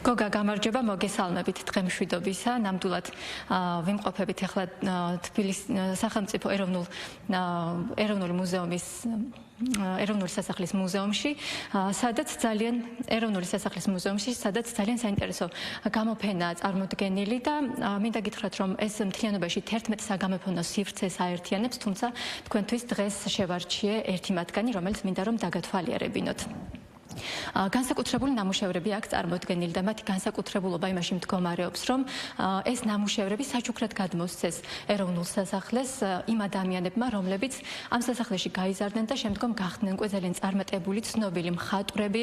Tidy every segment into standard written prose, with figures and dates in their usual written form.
გოგა გამარჯობა, მოგესალმებით დღემშვიდობისა. ნამდვილად ვიმყოფებით ახლა თბილისის სახელმწიფო ეროვნული მუზეუმის ეროვნული სასახლის მუზეუმში, სადაც ძალიან საინტერესო გამოფენაა წარმოდგენილი და მინდა გითხრათ, რომ ეს მთლიანობაში 11 საგამოფენო სივრცეს აერთიანებს, თუმცა თქვენთვის დღეს შევარჩიე ერთი მათგანი, რომელიც მინდა რომ დაგათვალიერებინოთ. განსაკუთრებული ნამუშევრები აქვს წარმოდგენილი და მათი განსაკუთრებულობა იმაში მდგომარეობს, რომ ეს ნამუშევრები საჩუქრად გადმოსცეს ეროვნულ სასახლეს იმ ადამიანებმა, რომლებიც ამ სასახლეში გაიზარდნენ და შემდგომ გახდნენ ძალიან წარმატებული, ცნობილი მხატვრები,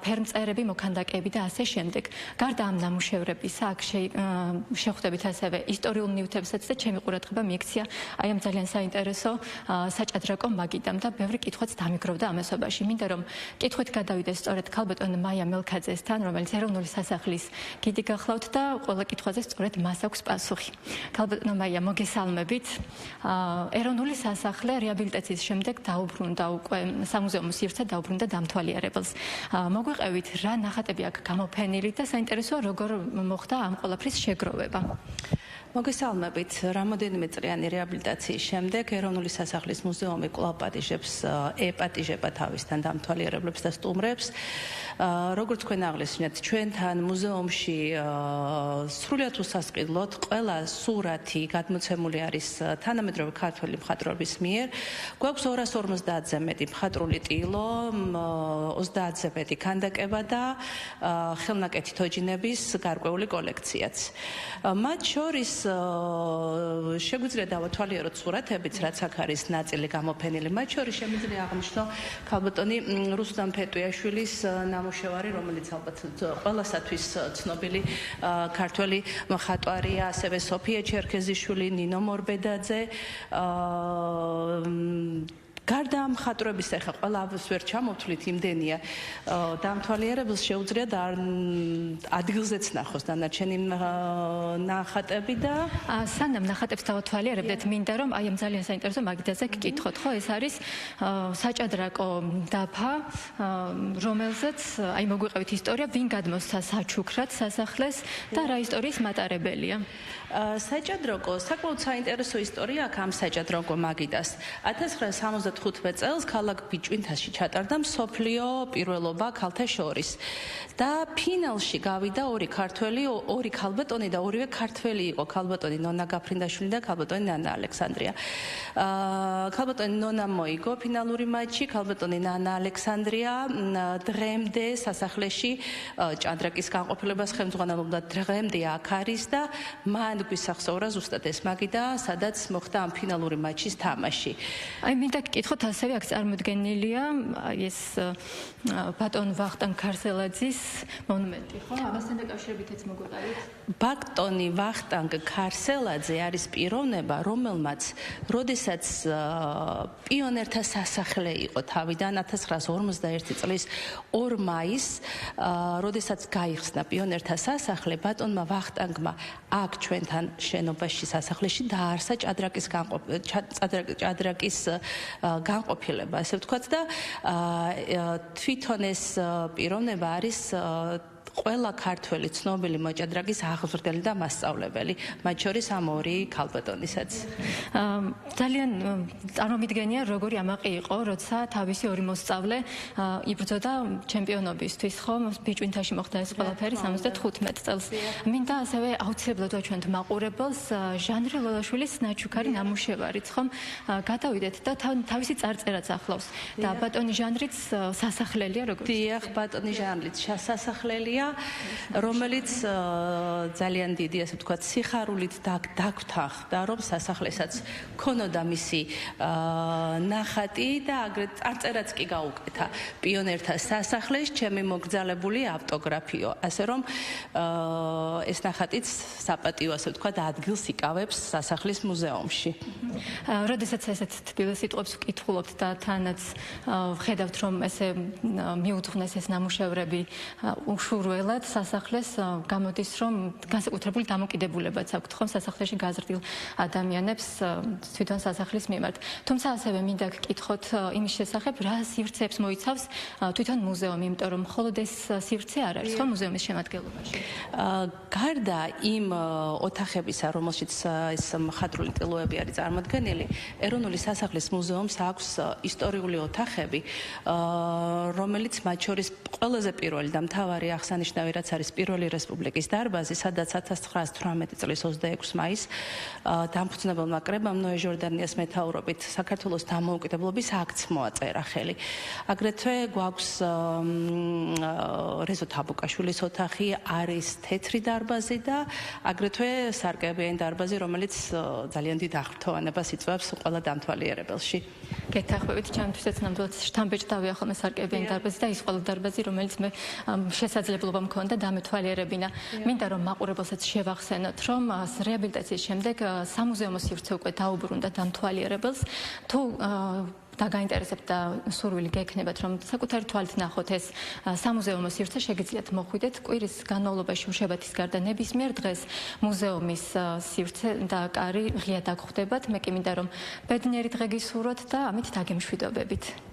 ფერმწერები, მოქანდაკეები და ასე შემდეგ. გარდა ამ ნამუშევრებისა, აქ შეხვდებით ასევე ისტორიულ ნივთებსაც და ჩემი ყურადღება მიექცია აი ამ ძალიან საინტერესო საჭადრაკო მაგიდამ და ბევრი კითხვაც დამიგროვდა ამასობაში. მინდა რომ კითხვით გადავიდე სწორედ ქალბატონ მაია მელქაძესთან, რომელიც ეროვნული სასახლის გიდი გახლავთ და ყველა კითხვაზე სწორედ მას აქვს პასუხი. ქალბატონ მაია, მოგესალმებით. ეროვნული სასახლე რეაბილიტაციის შემდეგ დაუბრუნდა უკვე სამუზეუმო სივრცე დაუბრუნდა დამთვალიერებელს. მოგვიყევით რა ნახატები აქვს გამოფენილი და საინტერესოა როგორ მოხდა ამ ყველაფრის შეგროვება. მოგესალმებით. რამოდენიმე წლიანი რეაბილიტაციის შემდეგ ეროვნული სასახლის მუზეუმი კვლავ ეპატიჟება თავისთან დამთვალიერებლებს და სტუმრებს. როგორც თქვენ აღნიშნეთ, ჩვენთან მუზეუმში სრულიად უსასყიდლოდ ყველა სურათი გადმოცემული არის თანამედროვე ქართველი მხატვრობის მიერ. გვაქვს 250-ზე მეტი მხატვრული ტილო, 30-ზე მეტი ქანდაკება და ხელნაკეთი თოჯინების გარკვეული კოლექციაც. მათ შორის შეგვიძლია დავათვალიეროთ სურათებიც, რაც აქ არის ნაწილი გამოფენილი. მათ შორის შემიძლია აღნიშნო ქალბატონი რუსლან ფეტუიაშვილის ნამუშევარი, რომელიც ალბათ ყველასათვის ცნობილი ქართველი მხატვარია, ასევე სოფია ჩერქეზიშვილი, ნინო მორბედაძე. გარდა მხატვრების ახლა ყველას ვერ ჩამოვთვლით, იმდენია დამთვალიერებელს შეუძლია და ადგილზეც ნახოს დანარჩენი ნახატები და სანამ ნახატებს დავთვალიერებდეთ, მინდა რომ აი ამ ძალიან საინტერესო მაგიდაზე გკითხოთ, ხო, ეს არის საჭადრაკო დაფა, რომელზეც აი მოგვიყევით ისტორია, ვინ გადმოსცა საჩუქრად სასახლეს და რა ისტორიის მატარებელია. საჭადრაკო საკმაოდ საინტერესო ისტორია აქვს ამ საჭადრაკო მაგიდას. 1975 წელს ქალაქ ბიჭვინთაში ჩატარდა მსოფლიო პირველობა ქალთა შორის და ფინალში გავიდა ორი ქალბატონი და ორივე ქართველი იყო, ქალბატონი ნონა გაფრინდაშვილი და ქალბატონი ნანა ალექსანდრია. ქალბატონი ნონა მოიგო ფინალური მატჩი, ქალბატონი ნანა ალექსანდრია დღემდე სასახლეში ჭადრაკის განყოფილებას ხელმძღვანელობდა, დღემდე აქ არის და მან გვისახსოვრა ზუსტად ეს მაგიდა, სადაც მოხდა ამ ფინალური მატჩის თამაში. აი მინდა გკითხოთ, ასევე აქ წარმოდგენილია ეს ბატონ ვახტანგ ქარსელაძის მონუმენტი, ხო? ამასთან დაკავშირებითაც მოგვიყევით. ბატონი ვახტანგ ქარსელაძე არის პიროვნება, რომელმაც როდესაც პიონერთა სასახლე იყო თავიდან 1951 წლის 2 მაისს, როდესაც გაიხსნა პიონერთა სასახლე, ბატონმა ვახტანგმა აქ ჩვენთან შენობაში სასახლეში დააარსა ჭადრაკის განყოფილება, ასე ვთქვათ და თვითონ ეს პიროვნება არის ყველა ქართველი ცნობილი მოჭადრაკის აღზრდელი და მასწავლებელი, მათ შორის ამ ორი ქალბატონისაც. ძალიან წარმომიდგენია, როგორი ამაყი იყო, როცა თავისი ორი მოსწავლე იბრძოდა ჩემპიონობისთვის, ხო? ბიჭვინთაში მოხდა ეს ყველაფერი 75 წელს. მინდა ასევე აუცილებლად ვაჩვენოთ მაყურებელს ჟანრი ლოლაშვილის ნაჩუქარი ნამუშევარიც, ხომ? გადავიდეთ და თავისი წარწერაც ახლავს და ბატონი ჟანრიც სასახლელია, როგორც? დიახ, ბატონი ჟანრიც სასახლელია, რომელიც ძალიან დიდი, ასე ვთქვათ, სიხარულით დაგვთანხმდა, რომ სასახლესაც ქონოდა მისი ნახატი და აგრეთ წარწერაც კი გაუკეთა. პიონერთა სასახლეს ჩემი მოგზალებული ავტოგრაფიო, ასე რომ ეს ნახატიც საპატიო, ასე ვთქვათ, ადგილს იკავებს სასახლის მუზეუმში. როდესაც ესეთ თბილისის სიტყვებს ვკითხულობთ და თანაც ვხედავთ, რომ ესე მიუძღვნეს ეს ნამუშევრები უშურო პირველად სასახლეს გამოდის, რომ განსაკუთრებული დამოკიდებულებაც აქვთ ხომ სასახლეში გაზრდილ ადამიანებს თვითონ სასახლის მიმართ. თუმცა ასევე მინდა გკითხოთ იმის შესახებ, რა სივრცეებს მოიცავს თვითონ მუზეუმი, იმიტომ რომ მხოლოდ ეს სივრცე არ არის ხო მუზეუმის შემადგენლობაში. გარდა იმ ოთახებისა, რომელშიც ეს მხატვრული ტილოები არის წარმოდგენილი, ეროვნული სასახლის მუზეუმს აქვს ისტორიული ოთახები, რომელიც მათ შორის ყველაზე პირველი და მთავარი აღსანიშნავი რაც არის პირველი რესპუბლიკის დარბაზი, სადაც 1918 წლის 26 მაისს დამფუძნებელმა კრებამ ნოე ჟორდანიას მეთაურობით საქართველოს დამოუკიდებლობის აქტს მოაწერა ხელი. აგრეთვე გვაქვს რეზო თაბუკაშვილის ოთახი, არის თეთრი დარბაზი და აგრეთვე სარკეებიანი დარბაზი, რომელიც ძალიან დიდ აღფრთოვანებას იწვევს ყველა დამთვალიერებელში. გეთანხმებით, ჩემთვისაც ნამდვილად შთამბეჭდავია ხოლმე სარკეებიანი დარბაზი და ის ყველა დარბაზი, რომელიც მე შესაძლებლობა მქონდა დამეთვალიერებინა. მინდა რომ მაყურებელსაც შევახსენოთ, რომ რეაბილიტაციის შემდეგ სამუზეუმო სივრცე უკვე დაუბრუნდა დამთვალიერებელს. თუ დაგაინტერესებთ და სურვილი გექნებათ, რომ საკუთარი თვალით ნახოთ ეს სამუზეუმო სივრცე, შეგიძლიათ მოხვიდეთ კვირის განმავლობაში უშაბათის გარდა ნებისმიერ დღეს მუზეუმის სივრცე და კარი ღია დაგხვდებათ. მე კი მინდა რომ ბედნიერი დღე გისურვოთ და ამით დაგემშვიდობებით.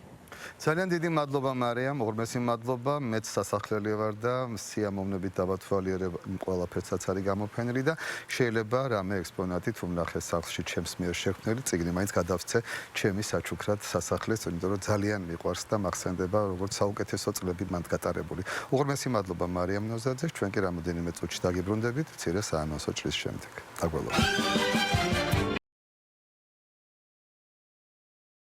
ძალიან დიდი მადლობა მარიამ, უღრმესი მადლობა. მეც სასახლელი ვარ და სიამოვნებით დავათვალიერებ ყველაფერსაც არის გამოფენილი და შეიძლება რამე ექსპონატი თუ ვნახე სახლში ჩემს მიერ შექმნილი წიგნი მაინც გადავსცე ჩემი საჩუქრად სასახლეს, იმიტომ რომ ძალიან მიყვარს და მახსენდება როგორც საუკეთესო წლები მან გატარებული. უღრმესი მადლობა მარიამ ნოზაძე, ჩვენ კი რამოდენიმე წუთში დაგიბრუნდებით მცირე საანონსო ჭრის შემდეგ. დაგველოდებით.